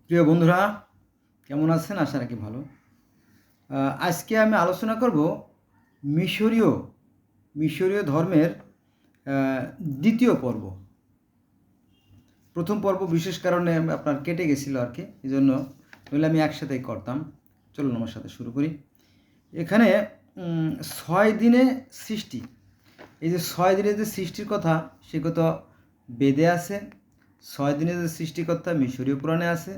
প্রিয় বন্ধুরা, কেমন আছেন? আশা রাখি ভালো। আজকে আমি আলোচনা করব মিশরীয় মিশরীয় ধর্মের আ ২য় পর্ব। ১ম পর্ব বিশেষ কারণে আপনার কেটে গেছিল আরকি। এজন্য নইলে আমি একসাথেই করতাম। চলুন আমার সাথে শুরু করি। এখানে ৬ দিনে সৃষ্টি। এই যে ৬ দিনের যে সৃষ্টির কথা, সে কথা বেদে আছে। ৬ দিনের যে সৃষ্টিকর্তা মিশরীয় পুরাণে আছে।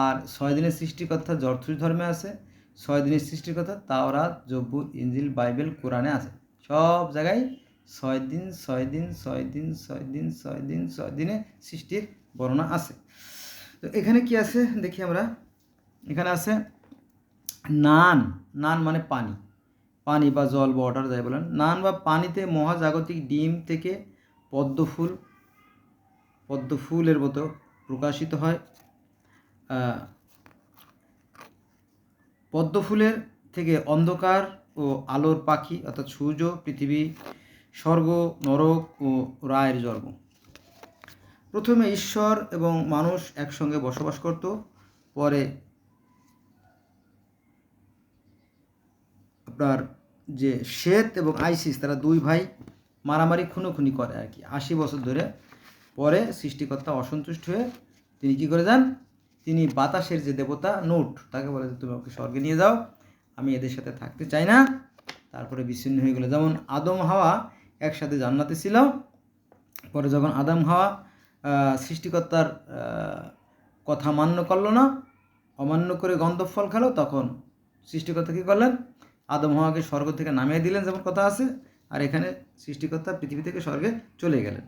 আর ৬ দিনের সৃষ্টিকর্তা জরথুস ধর্মে আছে। ৬ দিনের সৃষ্টিকর্তা তাওরাত, জব্বুর, ইনজিল, বাইবেল, কোরআনে আছে। সব জায়গায় ৬ দিন, ৬ দিন, ৬ দিন, ৬ দিন, ৬ দিন, ৬ দিনে সৃষ্টির বর্ণনা আছে। তো এখানে কি আছে দেখি আমরা। এখানে আছে নান। নান মানে পানি। পানি বা জল বা ওয়াটার যাই বলেন। নান বা পানিতে মহাজাগতিক ডিম থেকে পদ্মফুল পদ্মফুলের মতো প্রকাশিত হয়। পদ্মফুলের থেকে অন্ধকার ও আলোর পাখি অর্থাৎ সূর্য, পৃথিবী, স্বর্গ, নরক ও রায়ের জন্ম। প্রথমে ঈশ্বর এবং মানুষ একসঙ্গে বসবাস করত। পরে আপনার যে শ্বেত এবং আইসিস তারা দুই ভাই মারামারি খুনোখুনি করে আর কি ৮০ বছর ধরে। পরে সৃষ্টিকর্তা অসন্তুষ্ট হয়ে তিনি কী করে যান, তিনি বাতাসের যে দেবতা নোট তাকে বলে যে তুমি আমাকে স্বর্গে নিয়ে যাও, আমি এদের সাথে থাকতে চাই না। তারপরে বিচ্ছিন্ন হয়ে গেলো। যেমন আদম হাওয়া একসাথে জান্নাতে ছিল। পরে যখন আদম হাওয়া সৃষ্টিকর্তার কথা মান্য করলো না, অমান্য করে গন্ধব ফল খেলো, তখন সৃষ্টিকর্তা কী করলেন, আদম হাওয়াকে স্বর্গ থেকে নামিয়ে দিলেন যেমন কথা আছে। আর এখানে সৃষ্টিকর্তা পৃথিবী থেকে স্বর্গে চলে গেলেন।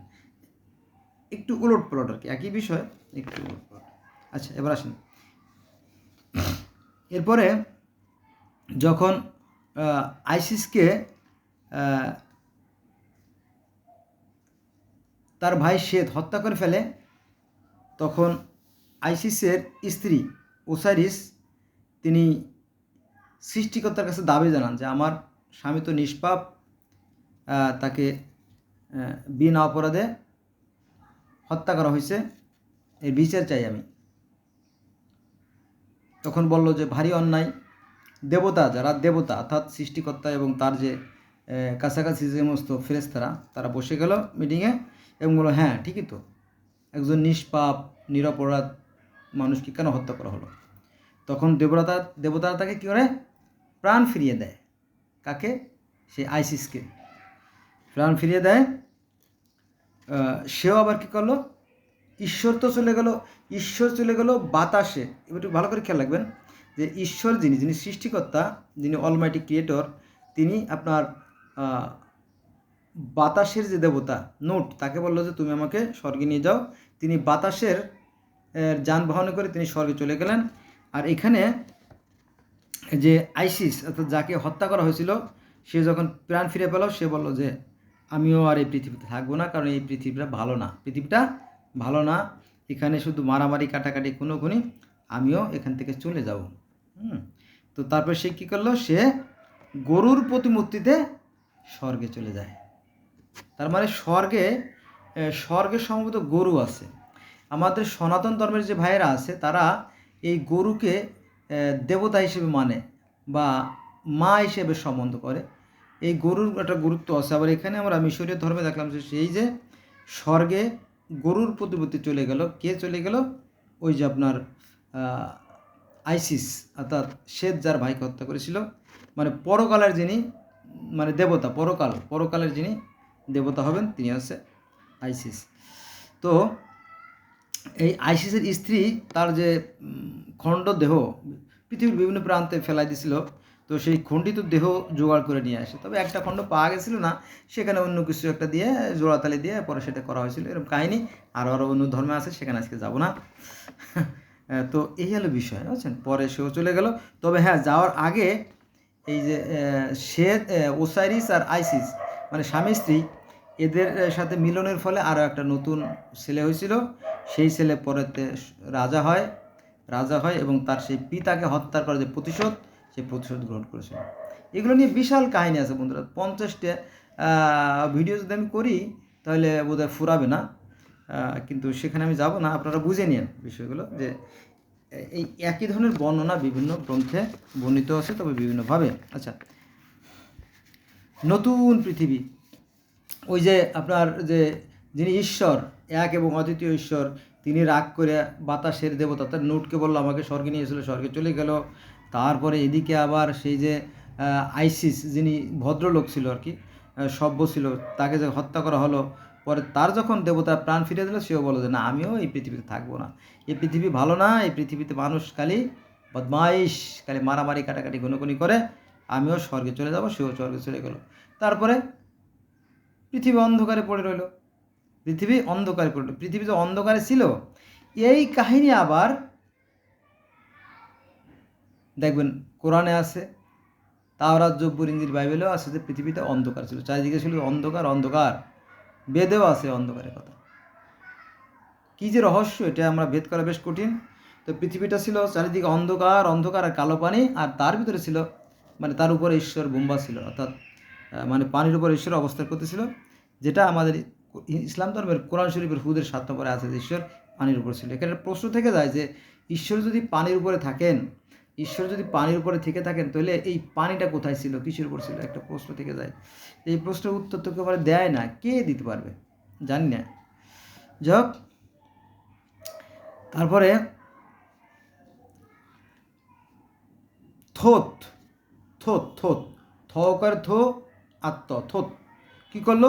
একটু উলট পালট আর কি, একই বিষয় একটু উলট পালট। আচ্ছা, এবার আসেন। এরপরে যখন আইসিসকে তার ভাই শ্বেত হত্যা করে ফেলে, তখন আইসিসের স্ত্রী ওসাইরিস তিনি সৃষ্টিকর্তার কাছে দাবি জানান যে আমার স্বামী তো নিষ্পাপ, তাকে বিনা অপরাধে হত্যা করা হয়েছে, এর বিচার চাই আমি। তখন বলল যে ভারী অন্যায়। দেবতা, যারা দেবতা অর্থাৎ সৃষ্টিকর্তা এবং তার যে কাছাকাছি যে সমস্ত ফেরেশতারা, তারা বসে গেল মিটিংয়ে এবং বলল হ্যাঁ ঠিকই তো, একজন নিষ্পাপ নিরপরাধ মানুষকে কেন হত্যা করা হলো। তখন দেবতারা তাকে কী করে, প্রাণ ফিরিয়ে দেয়। কাকে? সেই আইসিসকে প্রাণ ফিরিয়ে দেয়। সেও আবার কী করলো, ঈশ্বর তো চলে গেল, ঈশ্বর চলে গেল বাতাসে। এবার একটু ভালো করে খেয়াল রাখবেন যে ঈশ্বর যিনি সৃষ্টিকর্তা, যিনি অলমাইটি ক্রিয়েটর, তিনি আপনার বাতাসের যে দেবতা নোট, তাকে বললো যে তুমি আমাকে স্বর্গে নিয়ে যাও। তিনি বাতাসের যানবাহনে করে তিনি স্বর্গে চলে গেলেন। আর এখানে যে আইসিস অর্থাৎ যাকে হত্যা করা হয়েছিল, সে যখন প্রাণ ফিরে পেল, সে বলল যে আমিও আর এই পৃথিবীতে থাকবো না, কারণ এই পৃথিবীটা ভালো না, পৃথিবীটা ভালো না, এখানে শুধু মারামারি কাটাকাটি খুনোখুনি, আমিও এখান থেকে চলে যাব। তো তারপর সে কী করলো, সে গরুর প্রতিমূর্তিতে স্বর্গে চলে যায়। তার মানে স্বর্গে সম্ভবত গরু আছে। আমাদের সনাতন ধর্মের যে ভাইয়েরা আছে, তারা এই গরুকে দেবতা হিসেবে মানে বা মা হিসেবে সম্বন্ধ করে। এই গরুর একটা গুরুত্ব আছে। আবার এখানে আমরা মিশরীয় ধর্মে দেখলাম যে সেই যে স্বর্গে গরুর প্রতিপত্তি চলে গেল, কে চলে গেল, ওই যে আপনার আইসিস অর্থাৎ শ্বেত যার ভাইকে হত্যা করেছিল, মানে পরকালের যিনি মানে দেবতা, পরকালের যিনি দেবতা হবেন তিনি হচ্ছে আইসিস। তো এই আইসিসের স্ত্রী তার যে খণ্ড দেহ পৃথিবীর বিভিন্ন প্রান্তে ফেলাই দিছিল, তো সেই খণ্ডিত দেহ জোগাড় করে নিয়ে আসে। তবে একটা খণ্ড পাওয়া গেছিল না, সেখানে অন্য কিছু একটা দিয়ে জোড়াতালি দিয়ে পরে সেটা করা হয়েছিল, এরকম কাহিনী আরও অন্য ধর্মে আছে, সেখানে আজকে যাব না। তো এই হলো বিষয়, বুঝছেন। পরে সেও চলে গেল। তবে হ্যাঁ, যাওয়ার আগে এই যে শ্বেত ওসাইরিস আর আইসিস মানে স্বামী স্ত্রী, এদের সাথে মিলনের ফলে আরও একটা নতুন ছেলে হয়েছিল। সেই ছেলে পরেতে রাজা হয় এবং তার সেই পিতাকে হত্যা করার যে প্রতিশোধ, সেই প্রতিশোধ গ্রহণ করেছিল। এগুলো নিয়ে বিশাল কাহিনী আছে বন্ধুরা। 50টা ভিডিও যদি আমি করি তাহলে বোধহয় ফুরাবে না, কিন্তু সেখানে আমি যাব না। আপনারা বুঝে নিন বিষয়গুলো যে এই একই ধরনের বর্ণনা বিভিন্ন গ্রন্থে বর্ণিত আছে, তবে বিভিন্নভাবে। আচ্ছা, নতুন পৃথিবী, ওই যে আপনার যে যিনি ঈশ্বর, এক এবং অদ্বিতীয় ঈশ্বর, তিনি রাগ করে বাতাসের দেবতা তার নুটকে বললো আমাকে স্বর্গে নিয়েছিল, স্বর্গে চলে গেল। তারপরে এদিকে আবার সেই যে আইসিস, যিনি ভদ্রলোক ছিল আর কি, সভ্য ছিল, তাকে যে হত্যা করা হলো, পরে তার যখন দেবতা প্রাণ ফিরে দিল, সেও বলো যে না, আমিও এই পৃথিবীতে থাকবো না, এই পৃথিবী ভালো না, এই পৃথিবীতে মানুষ খালি বদমাইশ, খালি মারামারি কাটাকাটি গুনোগুনি করে, আমিও স্বর্গে চলে যাব, সেও স্বর্গে চলে গেল। তারপরে পৃথিবী অন্ধকারে পড়ে রইল, পৃথিবী অন্ধকারে পড়ে রইল। পৃথিবী যে অন্ধকারে ছিল, এই কাহিনী আবার দেখবেন কোরআনে আছে, তাওরাত, জব্বুর, ইনজিল, বাইবেলেও আছে যে পৃথিবীতে অন্ধকার ছিল, চারিদিকে ছিল অন্ধকার অন্ধকার, বেদেও আছে অন্ধকারের কথা। কী যে রহস্য, এটা আমরা ভেদ করা বেশ কঠিন। তো পৃথিবীটা ছিল চারিদিকে অন্ধকার অন্ধকার আর কালো পানি, আর তার ভিতরে ছিল মানে তার উপরে ঈশ্বর বোম্বা ছিল, অর্থাৎ মানে পানির উপর ঈশ্বর অবস্থান করতেছিল, যেটা আমাদের ইসলাম ধর্মের কোরআন শরীফের হুদের 7 নম্বরে আছে যে ঈশ্বর পানির উপর ছিল। এখানে প্রশ্ন থেকে যায় যে ঈশ্বর যদি পানির উপরে থাকেন, ঈশ্বর যদি পানির উপরে থেকে থাকেন, তাহলে এই পানিটা কোথায় ছিল, কিসের উপর ছিল, একটা প্রশ্ন থেকে যায়। এই প্রশ্নের উত্তর তো একেবারে দেয় না, কে দিতে পারবে জানি না। যাক, তারপরে থোত থোত থোত থকার থো আত্ম থোত কী করলো,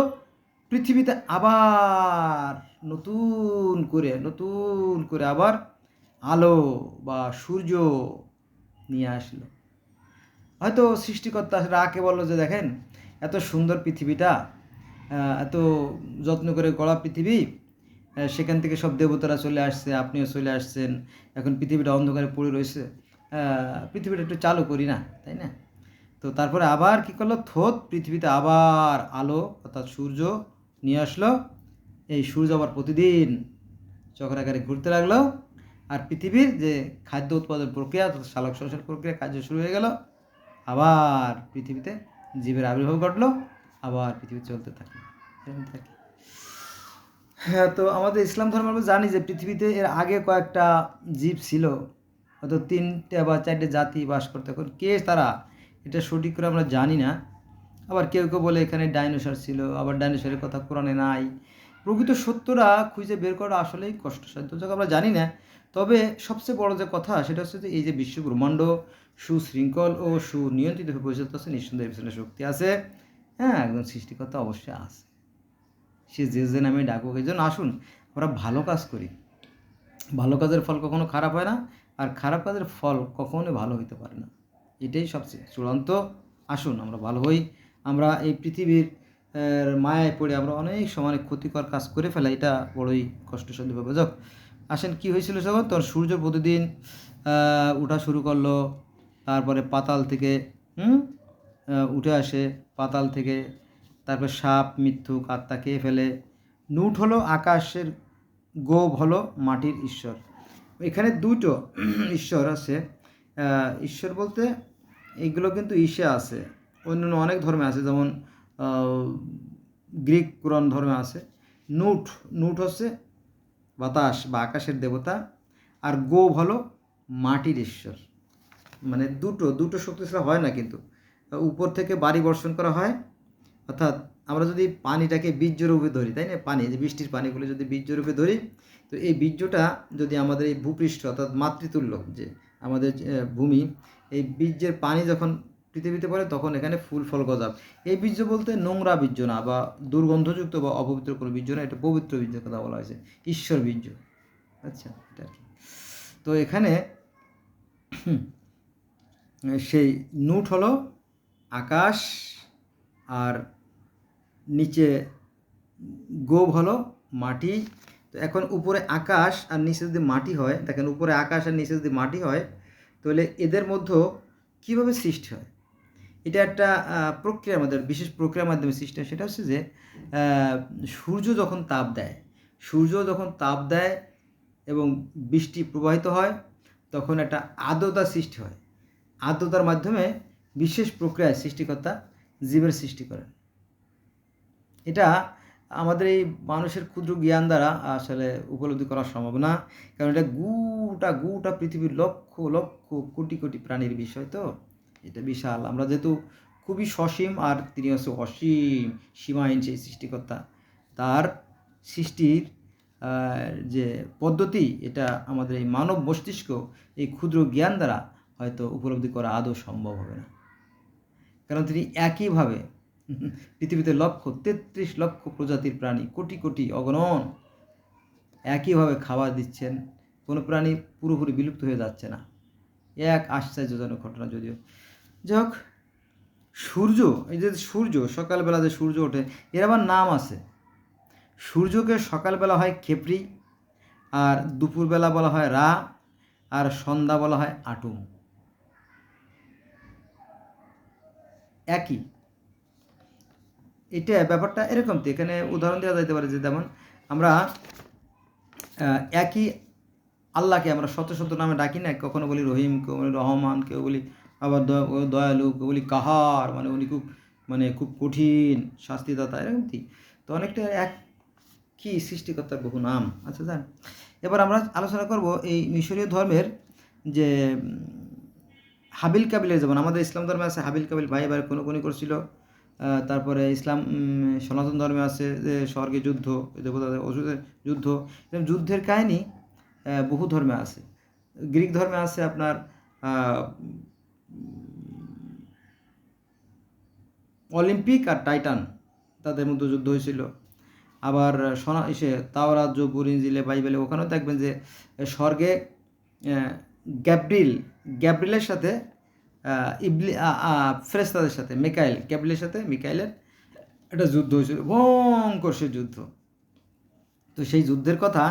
পৃথিবীতে আবার নতুন করে আবার আলো বা সূর্য নিয়ে আসলো। হয়তো সৃষ্টিকর্তা রাকে বললো যে দেখেন, এত সুন্দর পৃথিবীটা, এত যত্ন করে গড়া পৃথিবী, সেখান থেকে সব দেবতারা চলে আসছে, আপনিও চলে আসছেন, এখন পৃথিবীটা অন্ধকারে পড়ে রয়েছে, পৃথিবীটা একটু চালু করি না, তাই না? তো তারপরে আবার কী করলো, থোত পৃথিবীতে আবার আলো অর্থাৎ সূর্য নিয়ে আসলো। এই সূর্য আবার প্রতিদিন চক্রাকারে ঘুরতে লাগলো, আর পৃথিবীর যে খাদ্য উৎপাদন প্রক্রিয়া অর্থাৎ সালোক সংশ্লেষ প্রক্রিয়া কার্য শুরু হয়ে গেল, আবার পৃথিবীতে জীবের আবির্ভাব ঘটলো, আবার পৃথিবী চলতে থাকে। হ্যাঁ, তো আমাদের ইসলাম ধর্ম আমরা জানি যে পৃথিবীতে এর আগে কয়েকটা জীব ছিল, হয়তো 3টে বা 4টে জাতি বাস করতে। এখন কে তারা, এটা সঠিক করে আমরা জানি না। আবার কেউ কেউ বলে এখানে ডাইনোসর ছিল, আবার ডাইনোসরের কথা কোরআনে নাই। প্রকৃত সত্যটা খুঁজে বের করা আসলেই কষ্টসাধ্য, যাকে আমরা জানি না। তবে সবচেয়ে বড় যে কথা, সেটা হচ্ছে যে এই যে বিশ্ব ব্রহ্মাণ্ড সুশৃঙ্খল ও সুনিয়ন্ত্রিতভাবে পরিচালিত আছে, নিঃসন্দেহে পিছনে শক্তি আছে। হ্যাঁ, একজন সৃষ্টিকর্তা অবশ্যই আছে, সে যে নামে ডাকুক। এই জন্য আসুন আমরা ভালো কাজ করি, ভালো কাজের ফল কখনো খারাপ হয় না, আর খারাপ কাজের ফল কখনোই ভালো হইতে পারে না, এটাই সবচেয়ে চূড়ান্ত। আসুন আমরা ভালো হই। আমরা এই পৃথিবীর মায়ায় পড়ে আমরা অনেক সময় ক্ষতিকর কাজ করে ফেলা, এটা বড়ই কষ্টসাধ্য ব্যাপার। যাক, আসেন কী হয়েছিল যখন তোর সূর্য প্রতিদিন উঠা শুরু করলো, তারপরে পাতাল থেকে উঠে আসে পাতাল থেকে, তারপর সাপ মিথ্যুক আত্মা খেয়ে ফেলে। নুট হলো আকাশের, গোব হলো মাটির ঈশ্বর। এখানে দুটো ঈশ্বর আছে। ঈশ্বর বলতে এইগুলো কিন্তু ঈশা আছে, অন্য অনেক ধর্মে আছে, যেমন গ্রিক পুরাণ ধর্মে আছে। নুট হচ্ছে বাতাস বা আকাশের দেবতা, আর গোব হলো মাটির ঈশ্বর। মানে দুটো শক্তি ছাড়া হয় না, কিন্তু উপর থেকে বাড়ি বর্ষণ করা হয়। অর্থাৎ আমরা যদি পানিটাকে বীর্যরূপে ধরি, তাই না, পানি যে বৃষ্টির পানিগুলো যদি বীর্যরূপে ধরি, তো এই বীর্যটা যদি আমাদের এই ভূপৃষ্ঠ অর্থাৎ মাতৃতুল্য যে আমাদের ভূমি, এই বীর্যের পানি যখন পৃথিবীতে পড়ে, তখন এখানে ফুল ফল গজাব। এই বীর্য বলতে নোংরা বীর্য না, বা দুর্গন্ধযুক্ত বা অপবিত্র কোনো বীর্য না, এটা পবিত্র বীর্যের কথা বলা হয়েছে, ঈশ্বর বীর্য। আচ্ছা, এটা আর কি। তো এখানে সেই নুট হলো আকাশ, আর নিচে গোব হলো মাটি। তো এখন উপরে আকাশ আর নিচে যদি মাটি হয়, দেখেন উপরে আকাশ আর নিচে যদি মাটি হয়, তাহলে এদের মধ্যে কীভাবে সৃষ্টি হয়, এটা একটা প্রক্রিয়ার মধ্যে, বিশেষ প্রক্রিয়ার মাধ্যমে সৃষ্টি হয়। সেটা হচ্ছে যে সূর্য যখন তাপ দেয় এবং বৃষ্টি প্রবাহিত হয়, তখন একটা আর্দ্রতা সৃষ্টি হয়। আর্দ্রতার মাধ্যমে বিশেষ প্রক্রিয়ায় সৃষ্টিকর্তা জীবের সৃষ্টি করেন। এটা আমাদের এই মানুষের ক্ষুদ্র জ্ঞান দ্বারা আসলে উপলব্ধি করা সম্ভব না, কারণ এটা গোটা পৃথিবীর লক্ষ লক্ষ কোটি কোটি প্রাণীর বিষয়, তো এটা বিশাল। আমরা যেহেতু খুবই সসীম, আর তিনি হচ্ছে অসীম সীমাহীন সেই সৃষ্টিকর্তা, তার সৃষ্টির যে পদ্ধতি, এটা আমাদের এই মানব মস্তিষ্ক এই ক্ষুদ্র জ্ঞান দ্বারা হয়তো উপলব্ধি করা আদৌ সম্ভব হবে না, কারণ তিনি একইভাবে পৃথিবীতে 33 লক্ষ প্রজাতির প্রাণী, কোটি কোটি অগণন একইভাবে খাবার দিচ্ছেন। কোনো প্রাণী পুরোপুরি বিলুপ্ত হয়ে যাচ্ছে না। এক আশ্চর্যজনক ঘটনা। যদিও যাই হোক, সূর্য, এই যে সূর্য সকালবেলা যে সূর্য ওঠে, এর আবার নাম আছে। সূর্যকে সকালবেলা হয় খেপড়ি, আর দুপুরবেলা বলা হয় রা, আর সন্ধ্যা বলা হয় আটুম। একই, এটা ব্যাপারটা এরকম। তো এখানে উদাহরণ দেওয়া যাইতে পারে যে, যেমন আমরা একই আল্লাহকে আমরা শত শত নামে ডাকি না, কখনো বলি রহিম, কেউ বলি রহমান, কেউ বলি আবার দয়ালু, কেউ বলি কাহার, মানে উনি খুব কঠিন শাস্তিদাতা, এরকম কি। তো অনেকটা এক কি সৃষ্টিকর্তার বহু নাম। আচ্ছা যান, এবার আমরা আলোচনা করব এই মিশরীয় ধর্মের যে হাবিল কাবিলের, যেমন আমাদের ইসলাম ধর্মে আছে হাবিল কাবিল ভাই ভাই কোনি করছিল। তারপরে ইসলাম সনাতন ধর্মে আছে যে স্বর্গে যুদ্ধ, দেবতাদের ওষুধের যুদ্ধ, এরকম যুদ্ধের কাহিনী বহু ধর্মে আছে। গ্রিক ধর্মে আছে আপনার অলিম্পিক আর টাইটান, তাদের মধ্যে যুদ্ধ হয়েছিল। আবার তাওরাত, জবুর, ইনজিলে, বাইবেলে ওখানেও দেখবেন যে স্বর্গে গ্যাব্রিলের সাথে ফেরেশতাদের সাথে গ্যাব্রিলের সাথে মিকাইলের একটা যুদ্ধ হয়েছিল, ভয়ঙ্কর সে যুদ্ধ। তো সেই যুদ্ধের কথা,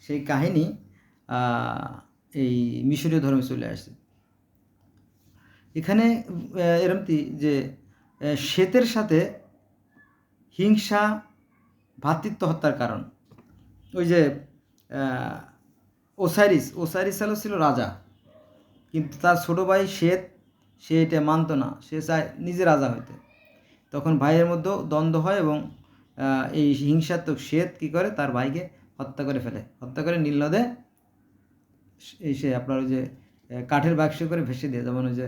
সেই কাহিনী এই মিশরীয় ধর্মে চলে আসছে। এখানে এরমতি যে শ্বেতের সাথে হিংসা, ভ্রাতৃত্ব হত্যার কারণ। ওই যে ওসাইরিস ছিল রাজা, কিন্তু তার ছোটো ভাই শ্বেত, সে এটা মানত না, সে চায় নিজে রাজা হইতে। তখন ভাইয়ের মধ্যেও দ্বন্দ্ব হয়, এবং এই হিংসাত্মক শ্বেত কী করে, তার ভাইকে হত্যা করে নীল নদে সে আপনার ওই যে কাঠের বাক্স করে ভেসে দিয়ে, যেমন ওই যে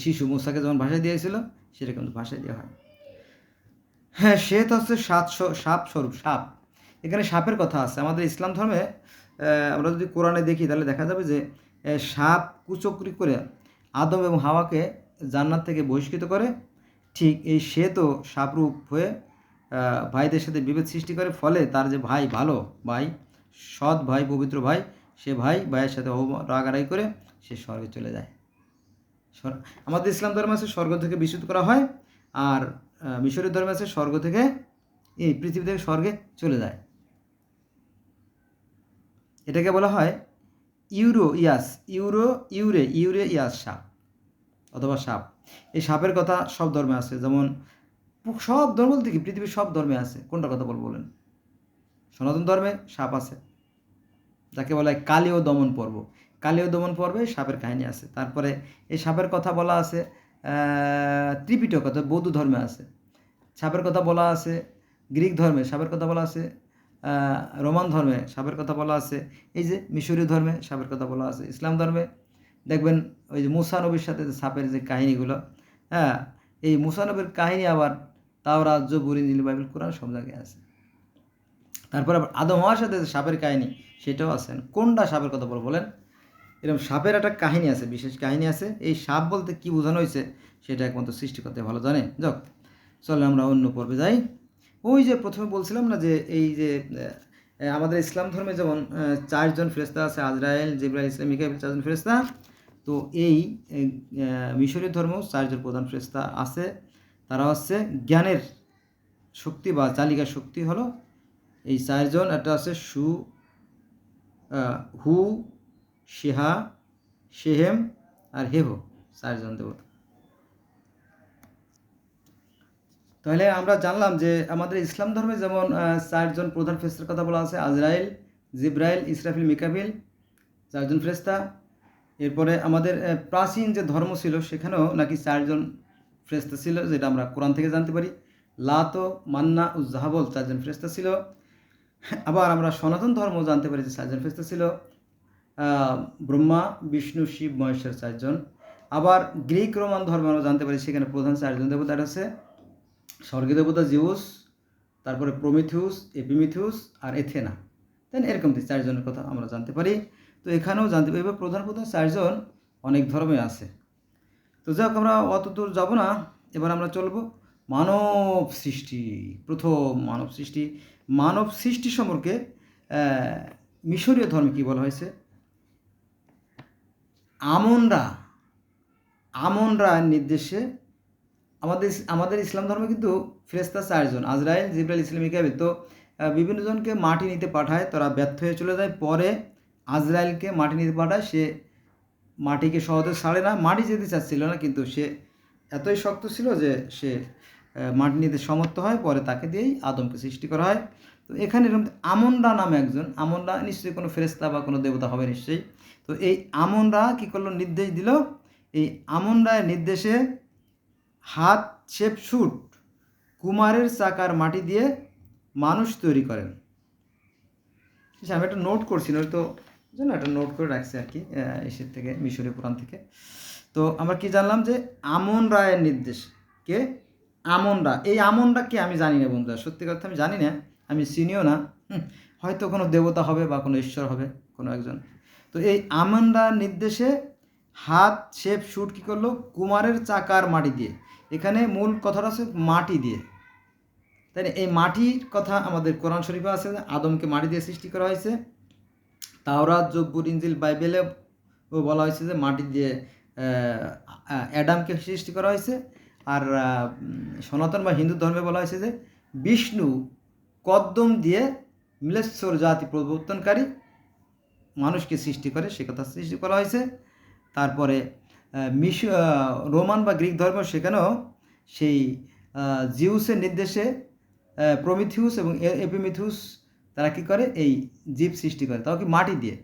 শিশু মুসাকে যেমন ভাষায় দিয়েছিল, সেরকম ভাষায় দেওয়া হয়। হ্যাঁ, শ্বেত হচ্ছে সাপ স্বরূপ, সাপ। এখানে সাপের কথা আছে। আমাদের ইসলাম ধর্মে আমরা যদি কোরআনে দেখি, তাহলে দেখা যাবে যে সাপ কুচক্রি করে আদম এবং হাওয়াকে জান্নাত থেকে বহিষ্কৃত করে। ঠিক এই শ্বেতও সাপরূপ হয়ে ভাইদের সাথে বিভেদ সৃষ্টি করে, ফলে তার যে ভাই, ভালো ভাই, সৎ ভাই, পবিত্র ভাই, সে ভাইয়ের সাথে রাগারাগি করে সে স্বর্গে চলে যায়। আমাদের ইসলাম ধর্মে আছে স্বর্গ থেকে বিচ্যুত করা হয়, আর মিশরীয় ধর্মে আছে স্বর্গ থেকে, এই পৃথিবী থেকে স্বর্গে চলে যায়। এটাকে বলা হয় ইউরে ইয়াস সাপ অথবা সাপ। এই সাপের কথা সব ধর্মে আছে, যেমন সব ধর্ম বলতে কি, পৃথিবীর সব ধর্মে আছে। কোনটা কথা বলেন? সনাতন ধর্মে সাপ আছে, যাকে বলা হয় কালীয় দমন পর্ব। কালীয় দমন পর্বে সাপের কাহিনী আছে। তারপরে এই সাপের কথা বলা আছে ত্রিপিটক, অর্থাৎ বৌদ্ধ ধর্মে আছে সাপের কথা বলা আছে। গ্রিক ধর্মে সাপের কথা বলা আছে, রোমান ধর্মে সাপের কথা বলা আছে, এই যে মিশরীয় ধর্মে সাপের কথা বলা আছে। ইসলাম ধর্মে দেখবেন ওই যে মুসা নবীর সাথে সাপের যে কাহিনীগুলো, হ্যাঁ, এই মুসা নবীর কাহিনী আবার তাওরাত, জবুর, ইনজিল, বাইবেল, কোরআন সব জায়গায় আছে। তারপরে আবার আদম হওয়ার সাথে সাপের কাহিনী, সেটাও আছে। কোনটা সাপের কথা বলেন? এরকম সাপের একটা কাহিনী আছে, বিশেষ কাহিনী আছে। এই সাপ বলতে কি বোঝানো হয়েছে সেটা একমাত্র সৃষ্টিকর্তা ভালো জানে। যাক, চলে আমরা অন্য পর্বে যাই। ওই যে প্রথমে বলছিলাম না যে এই যে আমাদের ইসলাম ধর্মে যেমন 4 জন ফেরেশতা আছে, আজরাইল, জিবরাইল, ইসলাম, মিকাইল, 4 জন ফেরেশতা। তো এই মিশরীয় ধর্মেও 4 জন প্রধান ফেরেশতা আছে। তারা হচ্ছে জ্ঞানের শক্তি বা চালিকা শক্তি হলো এই 4 জন। একটা আছে হু, শেহা, শেহেম আর হেহ, 4 জন দেবতা। তাহলে আমরা জানলাম যে আমাদের ইসলাম ধর্মে যেমন 4 জন প্রধান ফেরেশতার কথা বলা আছে, আজরাইল, জিবরাইল, ইসরাফিল, মিকাবিল, 4 জন ফেরেশতা। এরপরে আমাদের প্রাচীন যে ধর্ম ছিল সেখানেও নাকি 4 জন ফেরেশতা ছিল, যেটা আমরা কোরআন থেকে জানতে পারি। লাত, মান্না, উজ্জাহাবল 4 জন ফেরেশতা ছিল। আবার আমরা সনাতন ধর্ম জানতে পারি যে 4 জন ফেরেশতা ছিল, ব্রহ্মা, বিষ্ণু, শিব, মহেশ্বর 4 জন। আবার গ্রিক রোমান ধর্মে আমরা জানতে পারি সেখানে প্রধান 4 জন দেবতা আছে, স্বর্গীয় দেবতা জিউস, তারপরে প্রমিথিউস, এপিমিথিউস আর এথেনা। তাই না? এরকম 4 জনের কথা আমরা জানতে পারি। তো এখানেও জানতে পারি প্রধান 4 জন অনেক ধর্মে আছে। তো যাক, আমরা অত দূর যাব না, এবার আমরা চলব মানব সৃষ্টি। প্রথম মানব সৃষ্টি। মানব সৃষ্টি সম্পর্কে মিশরীয় ধর্মে কী বলা হয়েছে? আমনরা নির্দেশে আমাদের ইসলাম ধর্মে কিন্তু ফেরেশতা 4 জন, আজরাইল, জিবরাইল, ইসরাফিল, মিকাইল। তো বিভিন্ন জনকে মাটি নিতে পাঠায়, তারা ব্যর্থ হয়ে চলে যায়। পরে আজরাইলকে মাটি নিতে পাঠায়, সে মাটিকে সহজে ছাড়ে না, মাটি যেতে চাচ্ছিল না, কিন্তু সে এতই শক্ত ছিল যে সে মাটি নিতে সমর্থ হয়। পরে তাকে দিয়েই আদমকে সৃষ্টি করা হয়। তো এখানে এরকম আমনরা নামে একজন, আমনরা নিশ্চয়ই কোনো ফেরেশতা বা কোনো দেবতা হবে নিশ্চয়ই। তো এই আমনরা কী করলো? নির্দেশ দিল। এই আমনরার নির্দেশে হাত শেপ শুট কুমারের চাকার মাটি দিয়ে মানুষ তৈরি করেন। আমি একটা নোট করছি, তো জন্য একটা নোট করে রাখছি আর কি, এসের থেকে, মিশরীয় পুরাণ থেকে। তো আমরা কি জানলাম যে আমন রায়ের নির্দেশ। কে? আমনরা। এই আমনরা কে আমি জানি না বন্ধুরা, সত্যি কথা আমি জানি না, আমি চিনিও না। হয়তো কোনো দেবতা হবে বা কোনো ঈশ্বর হবে, কোনো একজন। তো এই আমনরার নির্দেশে হাত শেপ শুট কী করলো? কুমারের চাকার মাটি দিয়ে। এখানে মূল কথাটা আছে মাটি দিয়ে, তাই না? এই মাটির কথা আমাদের কোরআন শরীফে আছে, আদমকে মাটি দিয়ে সৃষ্টি করা হয়েছে। তাওরাত, জব্বুর, ইনজিল, বাইবেলে বলা হয়েছে যে মাটি দিয়ে অ্যাডামকে সৃষ্টি করা হয়েছে। আর সনাতন বা হিন্দু ধর্মে বলা হয়েছে যে বিষ্ণু কদ্দম দিয়ে মিলেশ্বর জাতি প্রবর্তনকারী মানুষকে সৃষ্টি করে, সে কথা সৃষ্টি করা হয়েছে। তারপরে রোমান বা গ্রিক ধর্ম, সেখানেও সেই জিউসের নির্দেশে প্রমিথিউস এবং এপিমিথিউস তারা কী করে? এই জীব সৃষ্টি করে, তাও কি মাটি দিয়ে।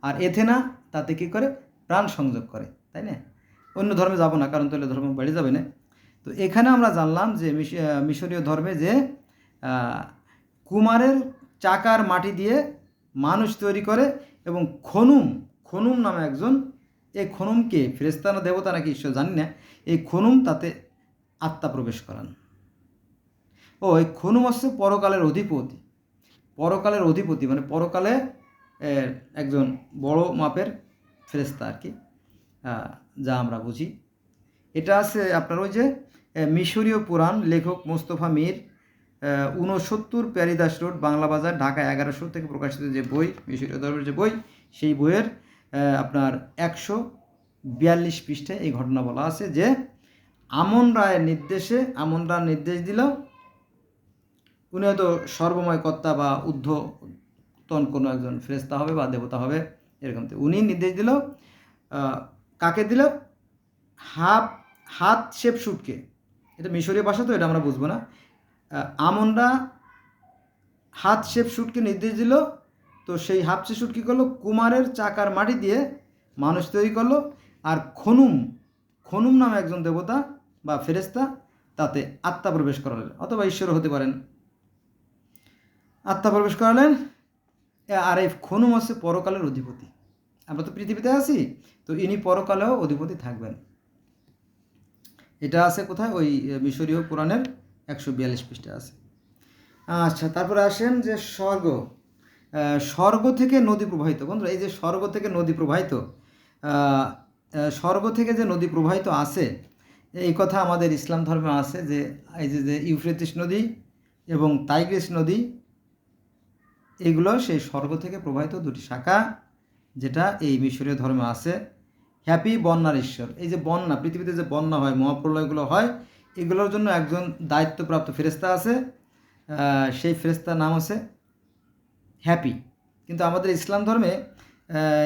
আর এথেনা তাতে কী করে? প্রাণ সংযোগ করে, তাই না? অন্য ধর্মে যাব না, কারণ তাহলে ধর্ম বেড়ে যাবে না। তো এখানে আমরা জানলাম যে মিশরীয় ধর্মে যে কুমারের চাকার মাটি দিয়ে মানুষ তৈরি করে, এবং খনুম নামে একজন, এই খনুমকে ফেরেশতা না দেবতা নাকি ঈশ্বর জানি না, এই খনুম তাতে আত্মা প্রবেশ করান। এই খনুম হচ্ছে পরকালের অধিপতি, মানে পরকালে একজন বড় মাপের ফেরেশতা আর কি, যা আমরা বুঝি। এটা আছে আপনার ওই যে মিশরীয় পুরাণ, লেখক মোস্তফা মীর, 69 প্যারিদাস রোড, বাংলা বাজার, ঢাকা 1100 থেকে প্রকাশিত যে বই, মিশরীয় ধর্মের যে বই, সেই বইয়ের আপনার 142 পৃষ্ঠায় এই ঘটনা বলা আছে যে আমনরা নির্দেশ দিল। উনি হয়তো সর্বময় কর্তা বা ঊর্ধ্বতন কোনো একজন ফেরেশতা হবে বা দেবতা হবে, এরকম। উনি নির্দেশ দিল, কাকে দিল? হাত শেপ শুটকে। এটা মিশরীয় ভাষা, তো এটা আমরা বুঝবো না। আমনরা হাত শেপ শুটকে নির্দেশ দিল। তো সেই হাত শেপ শুট কী করলো? কুমারের চাকার মাটি দিয়ে মানুষ তৈরি করলো। আর খনুম নামে একজন দেবতা বা ফেরেশতা, তাতে আত্মা প্রবেশ করালেন, অথবা ঈশ্বর হতে পারেন, আত্মা প্রবেশ করালেন। আর এই খনুম হচ্ছে পরকালের অধিপতি। আমরা তো পৃথিবীতে আছি, তো ইনি পরকালেও অধিপতি থাকবেন। এটা আছে কোথায়? ওই মিশরীয় পুরাণের 142 পৃষ্ঠা আছে। আচ্ছা, তারপরে আসেন যে স্বর্গ থেকে নদী প্রবাহিত। বন্ধুরা, এই যে স্বর্গ থেকে নদী প্রবাহিত, স্বর্গ থেকে যে নদী প্রবাহিত আছে, এই কথা আমাদের ইসলাম ধর্মে আছে যে এই যে ইউফ্রেটিস নদী এবং টাইগ্রিস নদী, এগুলো সেই স্বর্গ থেকে প্রবাহিত দুটি শাখা, যেটা এই মিশরীয় ধর্মে আছে। হ্যাপি বন্যার ঈশ্বর। এই যে বন্যা, পৃথিবীতে যে বন্যা হয়, মহাপ্রলয়গুলো হয়, এগুলোর জন্য একজন দায়িত্বপ্রাপ্ত ফেরেশতা আছে, সেই ফেরেশতার নাম আছে হ্যাপি। কিন্তু আমাদের ইসলাম ধর্মে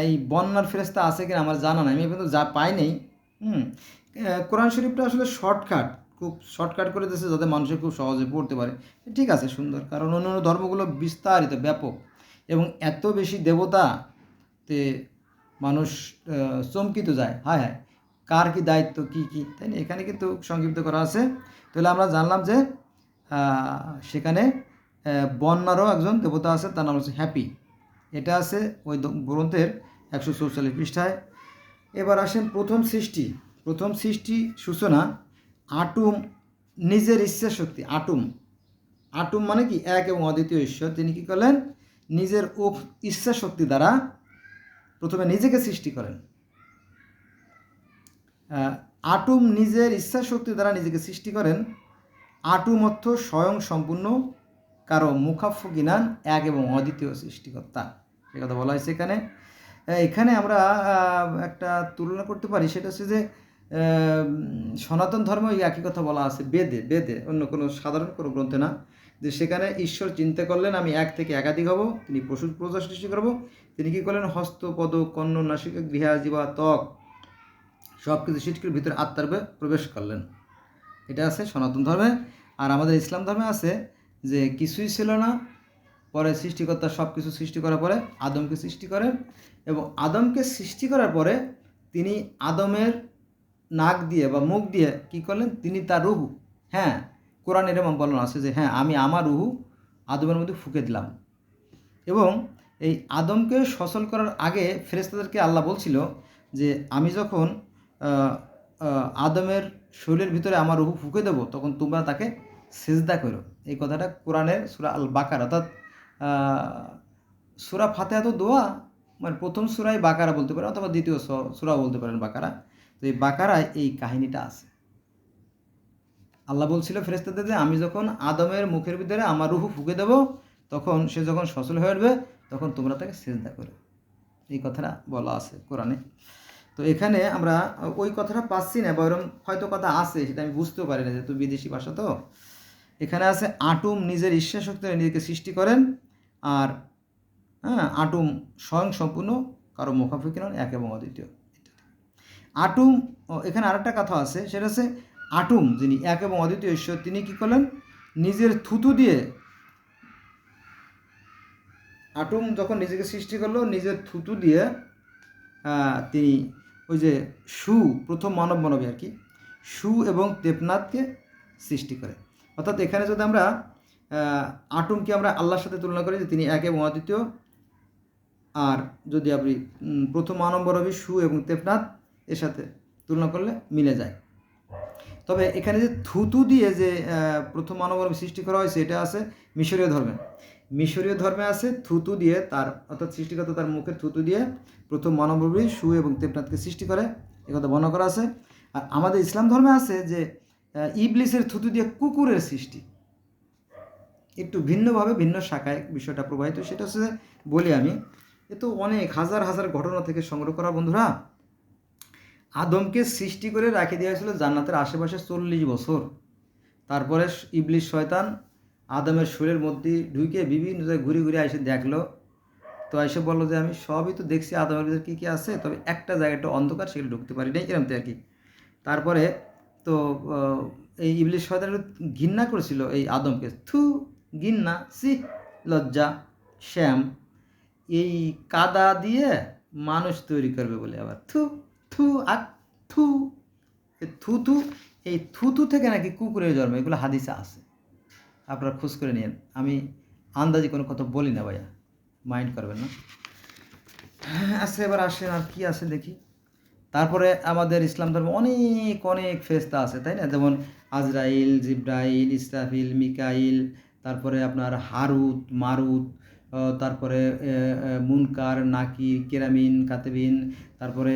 এই বন্যার ফেরেশতা আছে কিনা আমার জানা নাই, আমি কিন্তু যা পাই নেই। কোরআন শরীফটা আসলে খুব শর্টকাট করে দিয়েছে, যাতে মানুষের খুব সহজে পড়তে পারে। ঠিক আছে, সুন্দর, কারণ অন্য ধর্মগুলো বিস্তারিত, ব্যাপক, এবং এত বেশি দেবতাতে মানুষ চমকিত যায়, হায় কার কি দায়িত্ব, কী, তাই না? এখানে কিন্তু সংক্ষিপ্ত করা আছে। তাহলে আমরা জানলাম যে সেখানে বন্যারও একজন দেবতা আছে, তার নাম হচ্ছে হ্যাপি। এটা আছে ওই গ্রন্থের 144 পৃষ্ঠায়। এবার আসেন প্রথম সৃষ্টি সূচনা। আটুম নিজের ইচ্ছা শক্তি, আটুম মানে কি, এক এবং অদ্বিতীয় ঈশ্বর, তিনি কী করলেন, নিজের ইচ্ছা শক্তি দ্বারা প্রথমে নিজেকে সৃষ্টি করেন। আটুম নিজের ইচ্ছা শক্তি দ্বারা নিজেকে সৃষ্টি করেন। আটুম অর্থ স্বয়ং সম্পূর্ণ, কারো মুখাফুকিনান, এক এবং অদ্বিতীয় সৃষ্টিকর্তা, সে কথা বলা হয়েছে এখানে। এখানে আমরা একটা তুলনা করতে পারি, সেটা হচ্ছে যে সনাতন ধর্ম এই একই কথা বলা আছে বেদে, অন্য কোনো সাধারণ কোনো গ্রন্থে না, যে সেখানে ঈশ্বর চিন্তা করলেন আমি এক থেকে একাধিক হব, তিনি প্রজা সৃষ্টি করব। তিনি কী করলেন, হস্ত, পদ, কর্ণ, নাসিকা, গৃহা, জিহ্বা, ত্বক সব কিছু সৃষ্টির ভিতরে আত্মার প্রবেশ করলেন। এটা আছে সনাতন ধর্মে। আর আমাদের ইসলাম ধর্মে আছে যে কিছুই ছিল না, পরে সৃষ্টিকর্তা সব কিছু সৃষ্টি করার পরে আদমকে সৃষ্টি করেন, এবং আদমকে সৃষ্টি করার পরে তিনি আদমের নাক দিয়ে বা মুখ দিয়ে কী করলেন, তিনি তার রুহু, হ্যাঁ কোরআনের এরকম বর্ণনা আছে যে হ্যাঁ আমি আমার রুহু আদমের মধ্যে ফুঁকে দিলাম। এবং এই আদমকে সচল করার আগে ফেরেশতাদেরকে আল্লাহ বলছিল যে আমি যখন আদমের শরীরের ভিতরে আমার রুহু ফুঁকে দেবো, তখন তোমরা তাকে সেজদা করো। এই কথাটা কোরআনের সূরা আল বাকারা, অর্থাৎ সূরা ফাতিহা তো দোয়া, মানে প্রথম সূরাই বাকারা বলতে পারেন, অথবা দ্বিতীয় সূরা বলতে পারেন বাকারা। তো এই বাকারায় এই কাহিনীটা আছে। আল্লাহ বলছিল ফেরেশতাদের যে আমি যখন আদমের মুখের ভিতরে আমার রুহু ফুঁকে দেবো, তখন সে যখন সচল হয়ে উঠবে, তখন তোমরা তাকে সেজদা করো। এই কথাটা বলা আছে কোরআনে। তো এখানে আমরা ওই কথাটা পাচ্ছি না, বা ওরকম হয়তো কথা আছে, সেটা আমি বুঝতেও পারি না, যেহেতু বিদেশি ভাষা। তো এখানে আছে আটুম নিজের ইচ্ছা শক্তি নিজেকে সৃষ্টি করেন, আর আটুম স্বয়ং সম্পূর্ণ, কারো মুখাফুকি নন, এক এবং অদ্বিতীয়। আটুম, এখানে আরেকটা কথা আছে, সেটা হচ্ছে আটুম যিনি এক এবং অদ্বিতীয় ঈশ্বর, তিনি কী করলেন, নিজের থুতু দিয়ে, আটুম যখন নিজেকে সৃষ্টি করলো নিজের থুতু দিয়ে, তিনি ওই যে প্রথম মানব মানবী আর কি, এবং দেবনাথকে সৃষ্টি করে। অর্থাৎ এখানে যদি আমরা আটুমকে আমরা আল্লাহর সাথে তুলনা করি যে তিনি এক এবং অদ্বিতীয়, আর যদি আপনি প্রথম মানব মানবী এবং দেবনাথ এর সাথে তুলনা করলে মিলে যায়। তবে এখানে যে থুতু দিয়ে যে প্রথম মানব মানবী সৃষ্টি করা হয়েছে, এটা আছে মিশরীয় ধর্মে আছে থুতু দিয়ে, তার অর্থাৎ সৃষ্টিকর্তা তার মুখের থুতু দিয়ে প্রথম মানবরূপী এবং দেবনাথকে সৃষ্টি করে, একথা বর্ণনা করা আছে। আর আমাদের ইসলাম ধর্মে আছে যে ইবলিসের থুতু দিয়ে কুকুরের সৃষ্টি। একটু ভিন্নভাবে ভিন্ন শাখায় বিষয়টা প্রবাহিত, সেটা হচ্ছে বলি আমি, এ তো অনেক হাজার হাজার ঘটনা থেকে সংগ্রহ করা বন্ধুরা। আদমকে সৃষ্টি করে রাখে দেওয়া হয়েছিল জান্নাতের আশেপাশে 40 বছর। তারপরে ইবলিস শয়তান আদমের শরীরের মধ্যে ঢুকে বিভিন্ন জায়গায় ঘুরে ঘুরে এসে দেখলো, তো এসে বললো যে আমি সবই তো দেখছি আদমের ভিতরে কী কী আছে, তবে একটা জায়গাটা অন্ধকার, সেখানে ঢুকতে পারি নাই, এরমতে আর কি। তারপরে তো এই ইবলিস শয়তান ঘৃণা করেছিল এই আদমকে, ঘৃণা, লজ্জা, শ্যাম, এই কাদা দিয়ে মানুষ তৈরি করবে বলে, আবার এই থুতু থেকে নাকি কুকুরের জন্ম, এগুলো হাদিসে আছে, আপনারা খোঁজ করে নিন। আমি আন্দাজি কোনো কথা বলি না ভাইয়া, মাইন্ড করবেন না। আচ্ছা এবার আসেন আর কি আছে দেখি। তারপরে আমাদের ইসলাম ধর্মে অনেক অনেক ফেরেশতা আছে, তাই না? যেমন আজরাইল, জিব্রাইল, ইসরাফিল, মিকাইল, তারপরে আপনার হারুত, মারুত, তারপরে মুনকার, নাকির, কেরামিন, কাতেবিন, তারপরে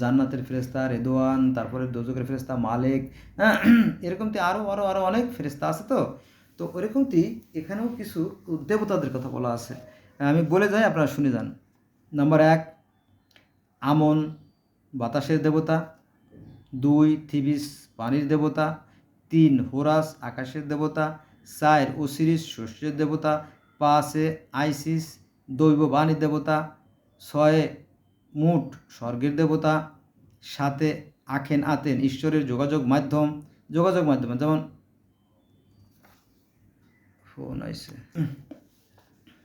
জান্নাতের ফেরেশতা রেদওয়ান, তারপরে দোজখের ফেরেশতা মালেক, এরকমটি আরও আরও আরও অনেক ফেরেশতা আছে। তো ওরকমটি এখানেও কিছু দেবতাদের কথা বলা আছে, আমি বলে যাই, আপনারা শুনে যান। নাম্বার 1 আমন, বাতাসের দেবতা। 2 থিবিস, পানির দেবতা। 3 হোরাস, আকাশের দেবতা। 4 ওসিরিস, শস্যের দেবতা। 5 আইসিস, দৈববাণীর দেবতা। 6 মুট, স্বর্গের দেবতা। 7 আখেন আতেন, ঈশ্বরের যোগাযোগ মাধ্যম, যেমন ফোন আইসে,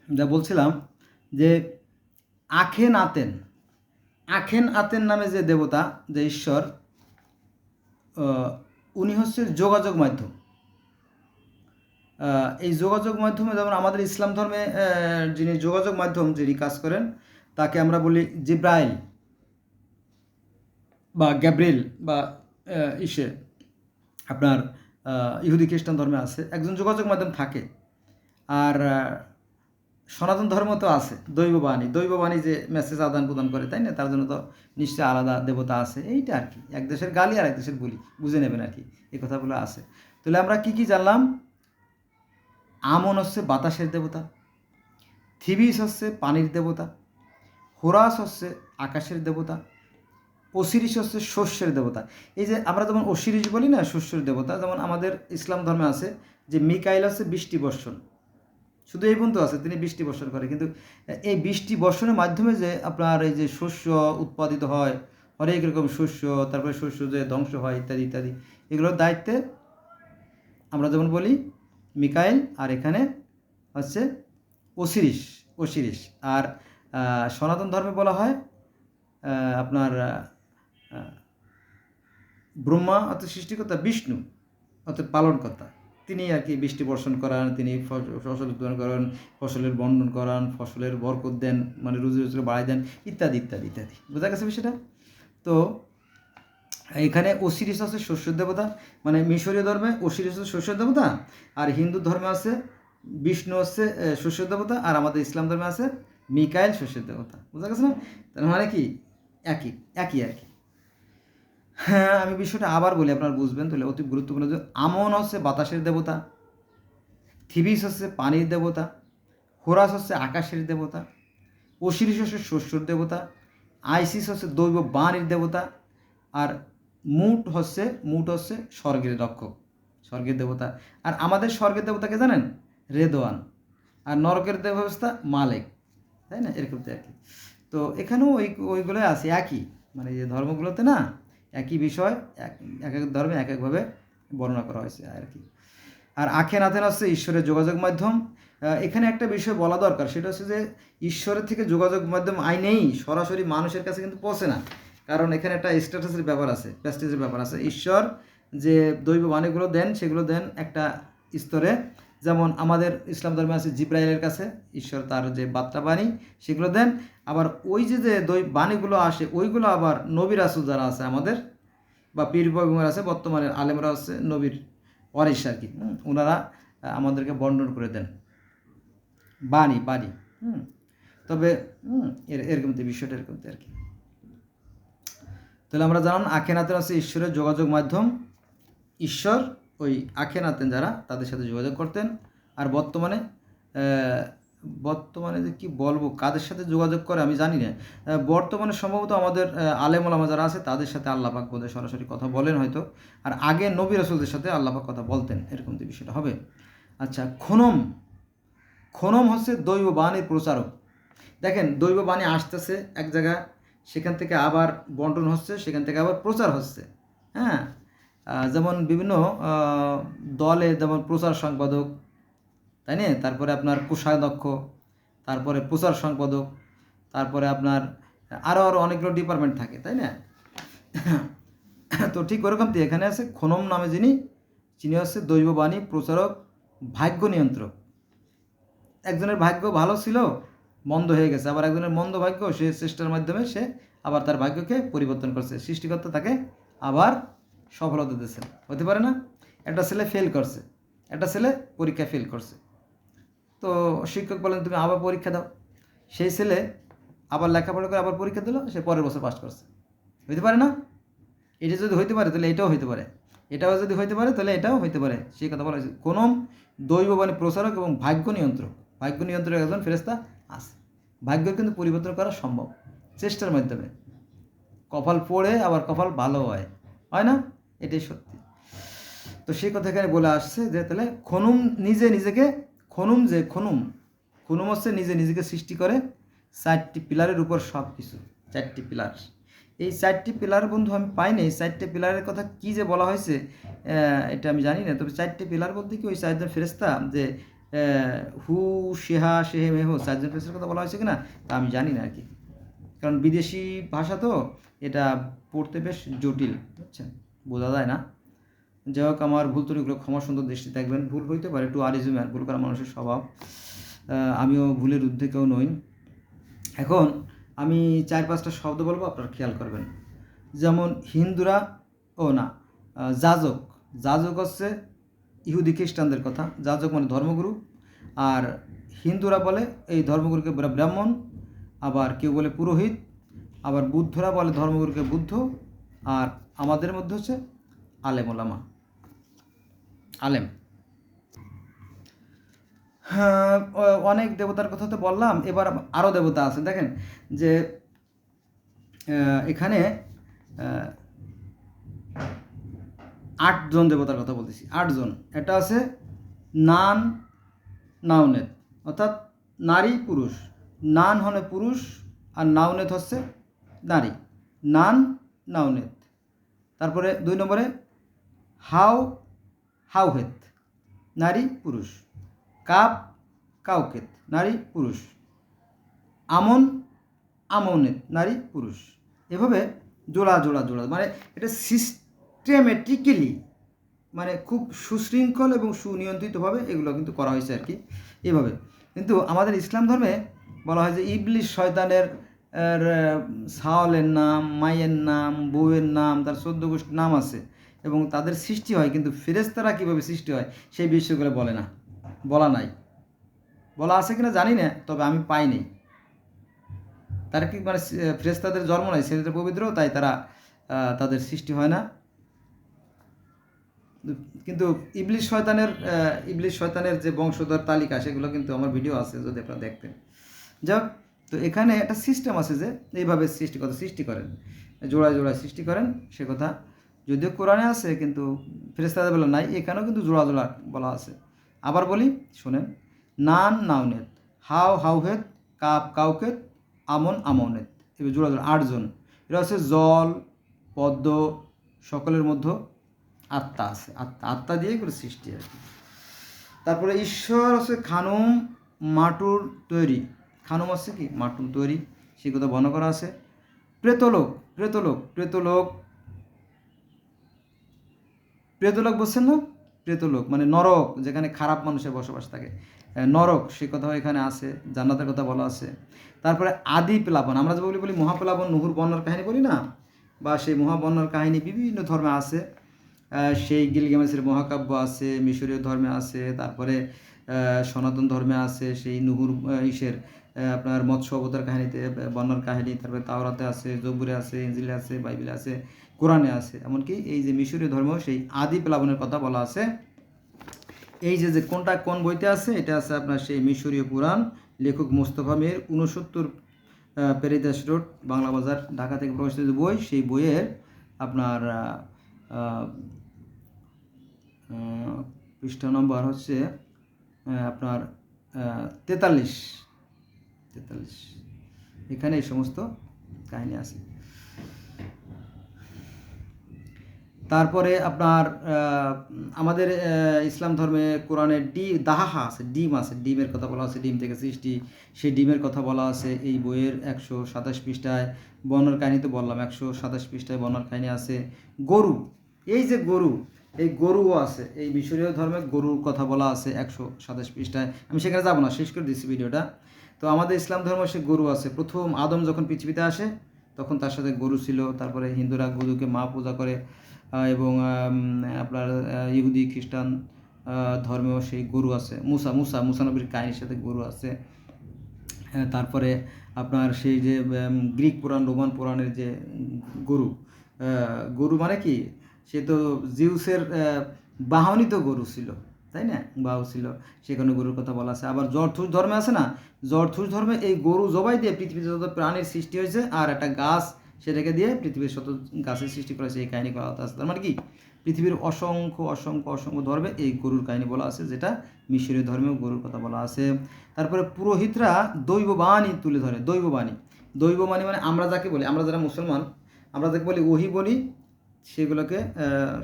যা বলছিলাম যে আখেন আতেন নামে যে দেবতা, যে ঈশ্বর, উনি হচ্ছে যোগাযোগ মাধ্যম। এই যোগাযোগ মাধ্যমে যেমন আমাদের ইসলাম ধর্মে যিনি যোগাযোগ মাধ্যম যিনি কাজ করেন তাকে আমরা বলি জিব্রাইল বা গ্যাব্রিয়েল বা ইসে আপনার ইহুদি খ্রিস্টান ধর্মে আছে একজন যোগাযোগ মাধ্যম থাকে। আর সনাতন ধর্ম তো আছে দৈববাণী যে মেসেজ আদান প্রদান করে, তাই না? তার জন্য তো নিশ্চয়ই আলাদা দেবতা আছে। এইটা আর কি, এক দেশের গালি আর এক দেশের বলি, বুঝে নেবেন আর কি, এই কথাগুলো আছে। তাহলে আমরা কি জানলাম? আমন হচ্ছে বাতাসের দেবতা, থিবিস হচ্ছে পানির দেবতা, হোরাস হচ্ছে আকাশের দেবতা, ওসিরিস হচ্ছে শস্যের দেবতা। এই যে আমরা যেমন ওসিরিস বলি না, শস্যের দেবতা, যেমন আমাদের ইসলাম ধর্মে আছে যে মিকাইল হচ্ছে বৃষ্টি বর্ষণ, শুধু এই পর্যন্ত আছে, তিনি বৃষ্টি বর্ষণ করে। কিন্তু এই বৃষ্টি বর্ষণের মাধ্যমে যে আপনার এই যে শস্য উৎপাদিত হয়, হরেক রকম শস্য, তারপরে শস্য যে ধ্বংস হয় ইত্যাদি ইত্যাদি, এগুলোর দায়িত্বে আমরা যেমন বলি মিকাইল, আর এখানে হচ্ছে ওসিরিস। আর সনাতন ধর্মে বলা হয় আপনার ব্রহ্মা অর্থাৎ সৃষ্টিকর্তা, বিষ্ণু অর্থাৎ পালনকর্তা, তিনি আর কি বৃষ্টি বর্ষণ করান, তিনি ফসল উৎপাদন করান, ফসলের বন্টন করান, ফসলের বরকত দেন, মানে রুজি রোজগার বাড়াই দেন ইত্যাদি ইত্যাদি ইত্যাদি। বোঝা গেছে বিষয়টা? তো এখানে ওসিরিস আছে শস্যের দেবতা, মানে মিশরীয় ধর্মে ওসিরিস হচ্ছে শস্যের দেবতা, আর হিন্দু ধর্মে আছে বিষ্ণু হচ্ছে শস্যের দেবতা, আর আমাদের ইসলাম ধর্মে আছে মিকাইল শস্যের দেবতা। বোঝা গেছে না? তার মানে কি একই একই আর কি। হ্যাঁ, আমি বিষয়টা আবার বলি, আপনারা বুঝবেন, তাহলে অতি গুরুত্বপূর্ণ। যে আমন হচ্ছে বাতাসের দেবতা, থিবিস হচ্ছে পানির দেবতা, হোরাস হচ্ছে আকাশের দেবতা, ওসিরিস হচ্ছে শস্যর দেবতা, আইসিস হচ্ছে দৈব বাণীর দেবতা, আর মুট হচ্ছে স্বর্গের রক্ষক, স্বর্গের দেবতা। আর আমাদের স্বর্গের দেবতাকে জানেন? রেদোয়ান। আর নরকের দেবতা মালেক, তাই না? এরকম তো আর কি। তো এখানেও ওইগুলোই আছে একই, মানে যে ধর্মগুলোতে না একই বিষয়, এক এক ধর্মে এক একভাবে বর্ণনা করা হয়েছে আর কি। আর আখেনাতেন হচ্ছে ঈশ্বরের যোগাযোগ মাধ্যম। এখানে একটা বিষয় বলা দরকার, সেটা হচ্ছে যে ঈশ্বরের থেকে যোগাযোগ মাধ্যম আইনেই সরাসরি মানুষের কাছে কিন্তু পৌঁছে না, কারণ এখানে একটা স্ট্যাটাসের ব্যাপার আছে, প্রেস্টিজের ব্যাপার আছে। ঈশ্বর যে দৈব বাণীগুলো দেন সেগুলো দেন একটা স্তরে, যেমন আমাদের ইসলাম ধর্মে আছে জিব্রাইলের কাছে ঈশ্বর তার যে বার্তা বাণী সেগুলো দেন। আবার ওই যে বাণীগুলো আসে ওইগুলো আবার নবী রাসূল যারা আছে আমাদের, বা পীর পয়গম্বর আছে, বর্তমানে আলেমরা হচ্ছে নবীর ওয়ারিস আর কি, ওনারা আমাদেরকে বর্ণন করে দেন বাণী। তবে এরকম তো বিষয়টা এরকম আর কি। তাহলে আমরা জানান আখেনাতেন হচ্ছে ঈশ্বরের যোগাযোগ মাধ্যম। ঈশ্বর ওই আখেনাতেন যারা তাদের সাথে যোগাযোগ করতেন। আর বর্তমানে যে কী বলবো, কাদের সাথে যোগাযোগ করে আমি জানি না। বর্তমানে সম্ভবত আমাদের আলেম ওলামা যারা আছে তাদের সাথে আল্লাহ পাক বোধহয় সরাসরি কথা বলেন হয়তো। আর আগে নবী রাসূলদের সাথে আল্লাহ পাক কথা বলতেন, এরকম যে বিষয়টা হবে। আচ্ছা, খনম হচ্ছে দৈব বাণীর প্রচারক। দেখেন, দৈব বাণী আসতেছে এক জায়গায়, সেখান থেকে আবার বন্টন হচ্ছে, সেখান থেকে আবার প্রচার হচ্ছে। হ্যাঁ, যেমন বিভিন্ন দলে যেমন প্রচার সম্পাদক, তাই না? তারপরে আপনার কোষাধ্যক্ষ, তারপরে প্রচার সম্পাদক, তারপরে আপনার আরও অনেকগুলো ডিপার্টমেন্ট থাকে, তাই না? তো ঠিক ওরকম তো এখানে আছে খনম নামে যিনি হচ্ছে দৈববাণী প্রচারক, ভাগ্য নিয়ন্ত্রক। একজনের ভাগ্য ভালো ছিল, মন্দ হয়ে গেছে, আবার একজনের মন্দ ভাগ্য, সে চেষ্টার মাধ্যমে সে আবার তার ভাগ্যকে পরিবর্তন করছে, সৃষ্টিকর্তা তাকে আবার সফলতা দিয়েছেন। হতে পারে না? একটা ছেলে ফেল করছে, একটা ছেলে পরীক্ষা ফেল করছে, তো শিক্ষক বলেন তুমি আবার পরীক্ষা দাও। সেই ছেলে আবার লেখাপড়া করে আবার পরীক্ষা দিল, সে পরের বছর পাস করছে। হইতে পারে না? এটা যদি হইতে পারে তাহলে এটাও হইতে পারে, এটাও যদি হইতে পারে তাহলে এটাও হইতে পারে। সেই কথা বলা হয়েছে। কোনো দৈববাণী প্রচারক এবং ভাগ্য নিয়ন্ত্রক একজন ফেরেশতা আছে। ভাগ্য কিন্তু পরিবর্তন করা সম্ভব চেষ্টার মাধ্যমে। কপাল পড়ে আবার কপাল ভালো হয় না? এটাই সত্যি। তো সেই কথা এখানে বলে আসছে যে তাহলে খনুম হচ্ছে নিজেকে সৃষ্টি করে 4টি পিলারের উপর সব কিছু। 4টি পিলার, এই 4টি পিলার বন্ধু আমি পাইনি। এই 4টি পিলারের কথা কি যে বলা হয়েছে এটা আমি জানি না। তবে 4টি পিলার বলতে কি ওই 4জন ফেরেশতা, যে হু শেহা শেহে মেহ 4জন ফেরেশতার কথা বলা হয়েছে কিনা তা আমি জানি না আর কি, কারণ বিদেশি ভাষা তো এটা পড়তে বেশ জটিল, বুঝছেন, বোঝা যায় না। যাই হোক, আমার ভুল ত্রুটিগুলো ক্ষমা সুন্দর দৃষ্টি দেখবেন। ভুল হইতে পারে, একটু আর ম্যান, ভুল করা মানুষের স্বভাব। আমিও ভুলের ঊর্ধ্বে কেউ নই। এখন আমি 4-5টা শব্দ বলবো, আপনারা খেয়াল করবেন। যেমন হিন্দুরা, যাজক। যাজক হচ্ছে ইহুদি খ্রিস্টানদের কথা। যাজক মানে ধর্মগুরু। আর হিন্দুরা বলে এই ধর্মগুরুকে ব্রাহ্মণ, আবার কেউ বলে পুরোহিত, আবার বুদ্ধরা বলে ধর্মগুরুকে বুদ্ধ, আর আমাদের মধ্যে হচ্ছে আলেম ওলামা, আলেম। হ্যাঁ, অনেক দেবতার কথা তো বললাম, এবার আরও দেবতা আছে। দেখেন যে এখানে 8জন দেবতার কথা বলতেছি, 8জন। এটা আছে নান নাউনেত, অর্থাৎ নারী পুরুষ। নান হলে পুরুষ আর নাউনেত হচ্ছে নারী। নান নাউনেত। তারপরে 2 নম্বরে হাউহেত, নারী পুরুষ। কাপ কাউকেত, নারী পুরুষ। আমৌনেত, নারী পুরুষ। এভাবে জোড়া জোড়া জোড়া, মানে এটা সিস্টেমেটিক্যালি, মানে খুব সুশৃঙ্খল এবং সুনিয়ন্ত্রিতভাবে এগুলো কিন্তু করা হয়েছে আর কি, এইভাবে। কিন্তু আমাদের ইসলাম ধর্মে বলা হয় যে ইবলিশ শয়তানের সাওয়ালের নাম, মায়ের নাম, বউয়ের নাম, তার 14 গোষ্ঠীর নাম আছে এবং তাদের সৃষ্টি হয়, কিন্তু ফেরেশতারা কীভাবে সৃষ্টি হয় সেই বিষয়গুলো বলা নাই। বলা আছে কিনা জানি না, তবে আমি পাইনি। তারা কি মানে ফেরেশতাদের জন্ম নাই, ছেলেদের পবিত্র, তাই তারা তাদের সৃষ্টি হয় না। কিন্তু ইবলিশ শয়তানের যে বংশধর তালিকা, সেগুলো কিন্তু আমার ভিডিও আছে, যদি আপনারা দেখতেন। যাক, তো এখানে একটা সিস্টেম আছে যে এইভাবে সৃষ্টি করেন, জোড়ায় জোড়ায় সৃষ্টি করেন, সে কথা যদিও কোরআনে আছে, কিন্তু ফেরেশতাদের বেলা নাই। এখানেও কিন্তু জোড়া জোড়া বলা আছে। আবার বলি, শোনেন। নান নাউনেত, হাউহেত, কাপ কাউকেত, আমৌনেত, এবার জোড়া জোড়া 8জন। এরা হচ্ছে জল, পদ্ম, সকলের মধ্যে আত্মা আছে। আত্মা দিয়ে করে সৃষ্টি আর কি। তারপরে ঈশ্বর হচ্ছে খানুম মাটুর তৈরি। খানুম হচ্ছে কি মাটুর তৈরি, সেই কথা বর্ণনা করা আছে। প্রেতলোক বলছেন না? প্রেতলোক মানে নরক, যেখানে খারাপ মানুষের বসবাস থাকে, নরক, সে কথাও এখানে আছে। জান্নাতের কথা বলা আছে। তারপরে আদি প্লাবন, আমরা যে বলি মহাপ্লাবন, নুহুর বন্যার কাহিনী বলি না, বা সেই মহাবন্যার কাহিনী বিভিন্ন ধর্মে আছে। সেই গিলগামেশের মহাকাব্য আছে, মিশরীয় ধর্মে আছে, তারপরে সনাতন ধর্মে আছে সেই নুহুর আপনার মৎস্য অবতার কাহিনীতে বন্যার কাহিনী, তারপরে তাওরাতে আছে, জবুরে আছে, ইনজিলে আছে, বাইবেলে আছে, কোরআনে আছে। এমনকি এই যে মিশরীয় ধর্ম, সেই আদি প্লাবনের কথা বলা আছে। এই যে কোনটা কোন বইতে আছে, এটা আছে আপনার সেই মিশরীয় পুরাণ, লেখক মোস্তফা মীর, 69 পেরিদাস রোড, বাংলা বাজার, ঢাকা থেকে প্রকাশিত বই। সেই বইয়ের আপনার পৃষ্ঠা নম্বর হচ্ছে আপনার 43। এখানে এই সমস্ত কাহিনী আছে। তারপরে আপনার আমাদের ইসলাম ধর্মে কোরআনে দাহা আছে, ডিম আছে, ডিমের কথা বলা আছে, ডিম থেকে সৃষ্টি, সেই ডিমের কথা বলা আছে এই বইয়ের 127 পৃষ্ঠায়। বর্ণার কাহিনী তো বললাম, 127 পৃষ্ঠায় বর্ণার কাহিনী আছে। গরু, এই যে গরু, এই গরুও আছে, এই মিশরীয় ধর্মে গরুর কথা বলা আছে 127 পৃষ্ঠায়। আমি সেখানে যাবো না, শেষ করে দিচ্ছি ভিডিওটা। তো আমাদের ইসলাম ধর্মে সে গরু আছে। প্রথম আদম যখন পৃথিবীতে আসে, তখন তার সাথে গরু ছিল। তারপরে হিন্দুরা গরুকে মা পূজা করে, এবং আপনার ইহুদি খ্রিস্টান ধর্মেও সেই গরু আছে। মুসা নবীর কাহিনীর সাথে গরু আছে। তারপরে আপনার সেই যে গ্রিক পুরাণ, রোমান পুরাণের যে গরু মানে কি, সে তো জিউসের বাহনিত গরু ছিল, তাই না? বাহু ছিল, সেখানে গরুর কথা বলা আছে। আবার জরথুস ধর্মে আছে না, জরথুস ধর্মে এই গরু জবাই দিয়ে পৃথিবীতে যত প্রাণীর সৃষ্টি হয়েছে, আর একটা গাছ সেটাকে দিয়ে পৃথিবীর শত গাছের সৃষ্টি করেছে, এই কাহিনী বলা আছে। তার মানে কি, পৃথিবীর অসংখ্য ধর্মে এই গরুর কাহিনী বলা আছে, যেটা মিশরীয় ধর্মেও গরুর কথা বলা আছে। তারপরে পুরোহিতরা দৈববাণী তুলে ধরে। দৈববাণী মানে আমরা যাকে বলি, আমরা যারা মুসলমান, আমরা যাকে বলি ওহি বলি, সেগুলোকে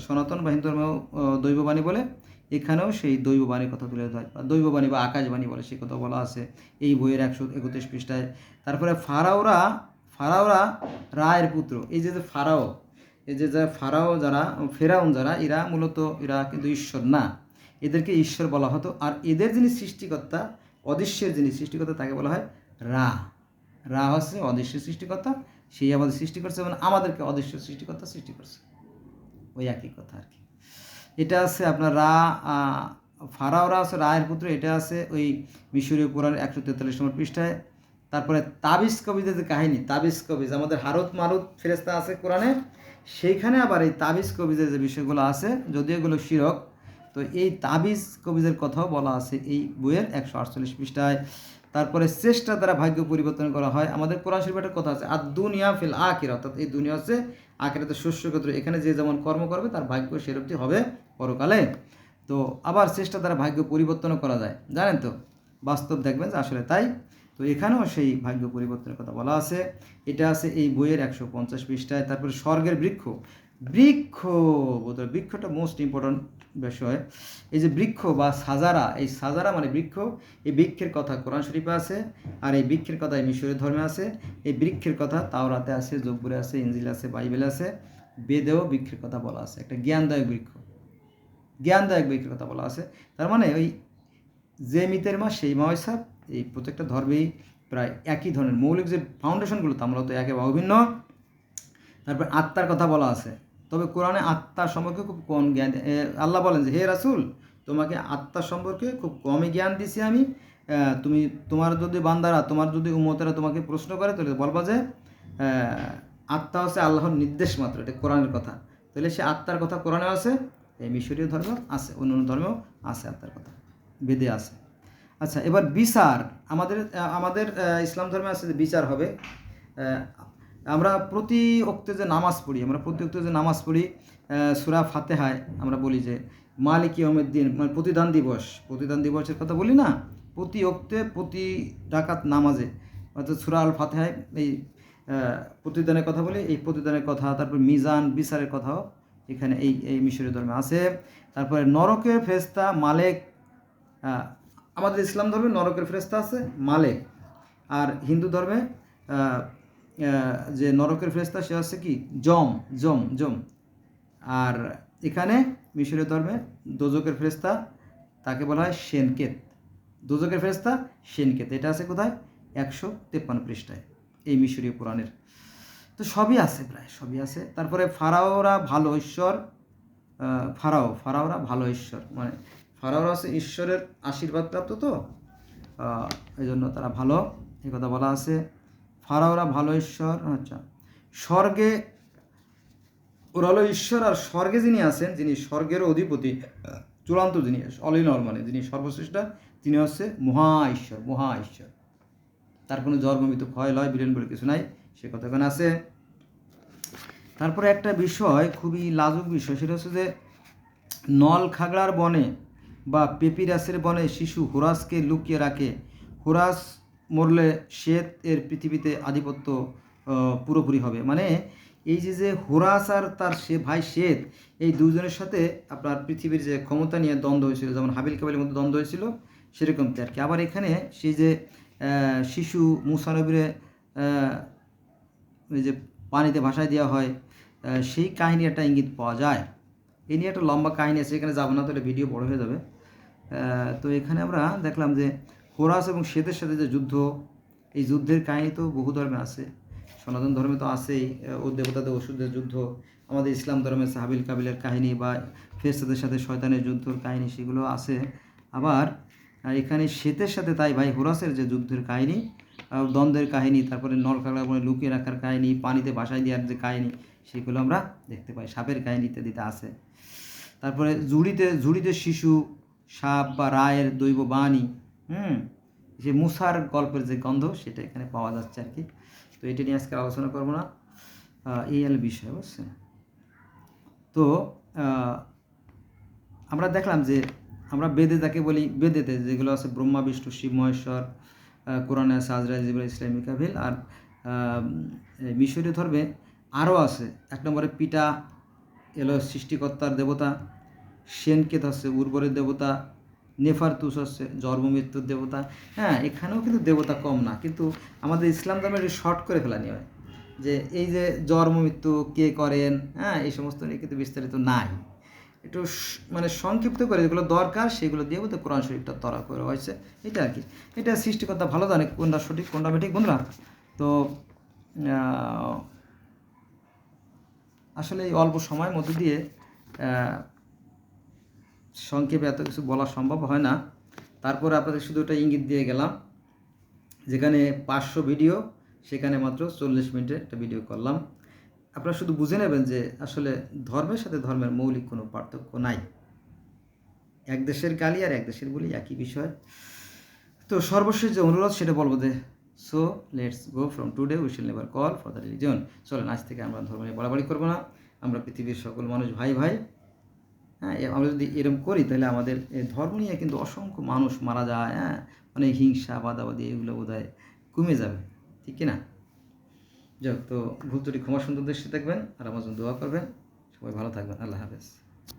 সনাতন বা হিন্দু ধর্মেও দৈববাণী বলে। এখানেও সেই দৈববাণীর কথা তুলে ধরে, দৈববাণী বা আকাশবাণী বলে, সে কথা বলা আছে এই বইয়ের 131 পৃষ্ঠায়। তারপরে ফারাওরা রায়ের পুত্র। এই যে ফারাও, এই যে যারা ফেরাউন যারা এরা মূলত এরা কিন্তু ঈশ্বর না, এদেরকে ঈশ্বর বলা হতো। আর এদের যিনি সৃষ্টিকর্তা, অদৃশ্যের যিনি সৃষ্টিকর্তা, তাকে বলা হয় রা। রা হচ্ছে অদৃশ্যের সৃষ্টিকর্তা, সেই আমাদের সৃষ্টি করছে এবং আমাদেরকে অদৃশ্য সৃষ্টিকর্তা সৃষ্টি করছে, ওই একই কথা আর কি। এটা আছে আপনার রা, ফারাওরা আছে রায়ের পুত্র, এটা আছে ওই মিশরীয় পুরাণের 143 নম্বর পৃষ্ঠায়। তারপরে তাবিজ কবিজের যে কাহিনী, তাবিজ কবিজ আমাদের হারুত মারুত ফেরেশতা আছে কোরআনে, সেইখানে আবার এই তাবিজ কবিজের যে বিষয়গুলো আছে, যদিও এগুলো শিরক, তো এই তাবিজ কবিজের কথাও বলা আছে এই বইয়ের 148 পৃষ্ঠায়। তারপরে চেষ্টা দ্বারা ভাগ্য পরিবর্তন করা হয়, আমাদের কোরআন শরীফের কথা আছে আর দুনিয়া ফিল আখিরা, অর্থাৎ এই দুনিয়া হচ্ছে আখিরাতে শস্য ক্ষেত্র, এখানে যে যেমন কর্ম করবে তার ভাগ্য সেরকমই হবে পরকালে। তো আবার চেষ্টা দ্বারা ভাগ্য পরিবর্তনও করা যায়, জানেন তো, বাস্তব দেখবেন যে আসলে তাই। তো এখানেও সেই ভাগ্য পরিবর্তনের কথা বলা আছে, এটা আছে এই বইয়ের 150 পৃষ্ঠায়। তারপরে স্বর্গের বৃক্ষ, বৃক্ষটা মোস্ট ইম্পর্ট্যান্ট বিষয়। এই যে বৃক্ষ বা সাজারা, এই সাজারা মানে বৃক্ষ, এই বৃক্ষের কথা কোরআন শরীফে আছে, আর এই বৃক্ষের কথা এই মিশরীয় ধর্মে আছে। এই বৃক্ষের কথা তাওরাতে আছে, জব্বুরে আছে, ইনজিল আছে, বাইবেল আছে, বেদেও বৃক্ষের কথা বলা আছে। একটা জ্ঞানদায়ক বৃক্ষের কথা বলা আছে। তার মানে ওই যে মিতের মা সেই মা হিসাব, এই প্রত্যেকটা ধর্মেই প্রায় একই ধরনের মৌলিক যে ফাউন্ডেশনগুলো তা আমরা তো একে অভিন্ন। তারপর আত্মার কথা বলা আছে, তবে কোরআনে আত্মার সম্পর্কে খুব কম জ্ঞান। আল্লাহ বলেন যে হে রাসূল, তোমাকে আত্মার সম্পর্কে খুব কমই জ্ঞান দিছি আমি। তোমার যদি বান্দারা, তোমার যদি উম্মতেরা তোমাকে প্রশ্ন করে, তাহলে বলবা যে আত্মা হচ্ছে আল্লাহর নির্দেশ মাত্র, এটা কোরআনের কথা। তাহলে সে আত্মার কথা কোরআনে আছে, এই মিশরীয় ধর্ম আছে, অন্য ধর্মেও আছে আত্মার কথা, বেদে আছে। আচ্ছা, এবার বিচার, আমাদের ইসলাম ধর্মে আছে যে বিচার হবে। আমরা প্রতি ওক্তে যে নামাজ পড়ি, সূরা ফাতিহায় আমরা বলি যে মালিক ইয়াউমিদ্দিন, মানে প্রতিদান দিবসের কথা বলি না, প্রতি ওক্তে প্রতি রাকাত নামাজে, অর্থাৎ সূরা আল ফাতিহায় এই প্রতিদানের কথা বলি, এই প্রতিদানের কথা। তারপর মিজান, বিচারের কথাও এখানে এই মিশরীয় ধর্মে আছে। তারপরে নরকের ফেরেশতা মালেক, আমাদের ইসলাম ধর্মে নরকের ফেরেশতা আছে মালেক, আর হিন্দু ধর্মে যে নরকের ফেরেশতা সে হচ্ছে কি জম। আর এখানে মিশরীয় ধর্মে দোজকের ফেরেশতা তাকে বলা হয় শেনকেত, দোজকের ফেরেশতা শেনকেত, এটা আছে কোথায় 153 পৃষ্ঠায় এই মিশরীয় পুরাণের। তো সবই আছে, প্রায় সবই আছে। তারপরে ফারাওরা ভালো ঈশ্বর, ফারাওরা ভালো ঈশ্বর, মানে ফারাওরা আছে ঈশ্বরের আশীর্বাদ প্রাপ্ত, তো এই জন্য তারা ভালো, এই কথা বলা আছে। ফারাওরা ভালো ঈশ্বর। আচ্ছা, স্বর্গে ওরা হলো ঈশ্বর, আর স্বর্গে যিনি আছেন, যিনি স্বর্গের অধিপতি, চূড়ান্ত যিনি অল ইন অল, মানে যিনি সর্বশ্রেষ্ঠ, তিনি হচ্ছে মহা ঈশ্বর। তার কোনো জন্মমৃত্যু ক্ষয় লয় বিলীন বলে কিছু নাই, সে কথা এখানে আছে। তারপরে একটা বিষয়, খুবই লাজুক বিষয়, সেটা হচ্ছে যে নল খাগড়ার বনে বা পেপিরাসের বনে শিশু হোরাসকে লুকিয়ে রাখে। হোরাস মরলে শ্বেত এর পৃথিবীতে আধিপত্য পুরোপুরি হবে। মানে এই যে হোরাস আর তার ভাই শ্বেত, এই দুজনের সাথে আপনার পৃথিবীর যে ক্ষমতা নিয়ে দ্বন্দ্ব হয়েছিল, যেমন হাবিল কাবিলের মধ্যে দ্বন্দ্ব হয়েছিল, সেরকম আর কি। আবার এখানে সেই যে শিশু মুসা নবীরে এই যে পানিতে ভাসায় দেওয়া হয়, সেই কাহিনী একটা ইঙ্গিত পাওয়া যায়। এই নিয়ে একটা লম্বা কাহিনী আছে, এখানে যাবো না, তাহলে ভিডিও বড় হয়ে যাবে। তো এখানে আমরা দেখলাম যে হোরাস এবং শ্বেতের সাথে যে যুদ্ধ, এই যুদ্ধের কাহিনী তো বহু ধর্মে আছে, সনাতন ধর্মে তো আছেই, ও দেবতাদের ওষুধের যুদ্ধ। আমাদের ইসলাম ধর্মে হাবিল কাবিলের কাহিনী বা ফেরেশতাদের সাথে শয়তানের যুদ্ধের কাহিনী, সেগুলো আছে। আবার এখানে শ্বেতের সাথে তাই ভাই হোরাসের যে যুদ্ধের কাহিনী, দ্বন্দ্বের কাহিনী, তারপরে নলকাগড়ার বনে লুকিয়ে রাখার কাহিনী, পানিতে ভাসায় দেওয়ার যে কাহিনী, সেগুলো আমরা দেখতে পাই, সাপের কাহিনী ইত্যাদিতে আছে। তারপরে ঝুড়িতে শিশু, সাপ বা রায়ের দৈব বাণী, যে মুসার গল্পের যে গন্ধ, সেটা এখানে পাওয়া যাচ্ছে আর কি। তো এটা নিয়ে আজকে আলোচনা করবো না, এই হলো বিষয়, বুঝছেন। তো আমরা দেখলাম যে আমরা বেদে যাকে বলি, বেদেতে যেগুলো আছে ব্রহ্মা বিষ্ণু শিব মহেশ্বর, কোরআনে আছে আজরাইল জিবরাইল ইসরাফিল মিকাইল। আর মিশরীয় ধর্মে আরও আছে, 1 নম্বরে পিটা এলো সৃষ্টিকর্তার দেবতা, শেনকেত হচ্ছে উর্বরের দেবতা, নেফারতুস হচ্ছে জন্ম মৃত্যুর দেবতা। হ্যাঁ, এখানেও কিন্তু দেবতা কম না, কিন্তু আমাদের ইসলাম ধর্মের শর্ট করে ফেলা নিয়ে হয়। যে এই যে জন্ম মৃত্যু কে করেন, হ্যাঁ, এই সমস্ত নিয়ে কিন্তু বিস্তারিত নাই। একটু মানে সংক্ষিপ্ত করে যেগুলো দরকার সেগুলো দিয়ে বোধহয় কোরআন শরীফটা তরা করা হয়েছে, এটা আর কি। এটা সৃষ্টিকর্তা ভালো জানে কোনটা সঠিক কোনটা বেঠিক বন্ধুরা। তো আসলে এই অল্প সময়ের মধ্যে দিয়ে সংক্ষেপে এত কিছু বলা সম্ভব হয় না। তারপরে আপনাদের শুধু একটা ইঙ্গিত দিয়ে গেলাম, যেখানে 500 ভিডিও সেখানে মাত্র 40 মিনিটের একটা ভিডিও করলাম। আপনারা শুধু বুঝে নেবেন যে আসলে ধর্মের সাথে ধর্মের মৌলিক কোনো পার্থক্য নাই। এক দেশের গালি আর এক দেশের বলি একই বিষয়। তো সর্বশেষ যে অনুরোধ সেটা বলবো যে so let's go from today we shall never call for the religion. চলেন আজ থেকে আমরা ধর্ম নিয়ে বাড়াবাড়ি করবো না, আমরা পৃথিবীর সকল মানুষ ভাই ভাই। হ্যাঁ, আমরা যদি এরকম করি তাহলে আমাদের ধর্ম নিয়ে কিন্তু অসংখ্য মানুষ মারা যায়, হ্যাঁ, মানে হিংসা বাদাবাদি এগুলো বোধহয় কমে যাবে, ঠিক কিনা? যাক, তো ভুল ত্রুটি ক্ষমা সুন্দর দৃষ্টি দেখবেন আর আমার জন্য দোয়া করবেন। সবাই ভালো থাকবেন। আল্লাহ হাফেজ।